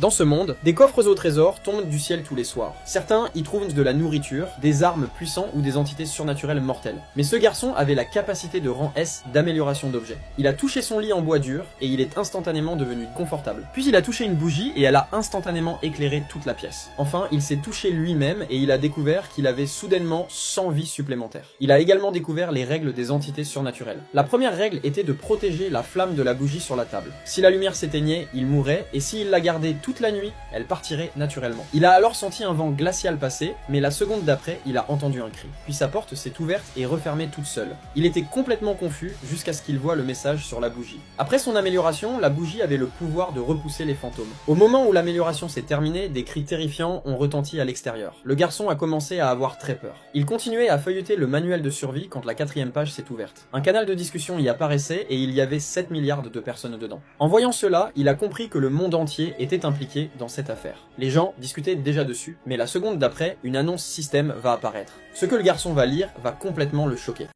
Dans ce monde, des coffres au trésor tombent du ciel tous les soirs. Certains y trouvent de la nourriture, des armes puissantes ou des entités surnaturelles mortelles. Mais ce garçon avait la capacité de rang S d'amélioration d'objets. Il a touché son lit en bois dur et il est instantanément devenu confortable. Puis il a touché une bougie et elle a instantanément éclairé toute la pièce. Enfin, il s'est touché lui-même et il a découvert qu'il avait soudainement 100 vies supplémentaires. Il a également découvert les règles des entités surnaturelles. La première règle était de protéger la flamme de la bougie sur la table. Si la lumière s'éteignait, il mourrait et s'il la gardait toute la nuit, elle partirait naturellement. Il a alors senti un vent glacial passer, mais la seconde d'après, il a entendu un cri. Puis sa porte s'est ouverte et refermée toute seule. Il était complètement confus jusqu'à ce qu'il voie le message sur la bougie. Après son amélioration, la bougie avait le pouvoir de repousser les fantômes. Au moment où l'amélioration s'est terminée, des cris terrifiants ont retenti à l'extérieur. Le garçon a commencé à avoir très peur. Il continuait à feuilleter le manuel de survie quand la 4e page s'est ouverte. Un canal de discussion y apparaissait et il y avait 7 milliards de personnes dedans. En voyant cela, il a compris que le monde entier était impliqué dans cette affaire. Les gens discutaient déjà dessus, mais la seconde d'après, une annonce système va apparaître. Ce que le garçon va lire va complètement le choquer.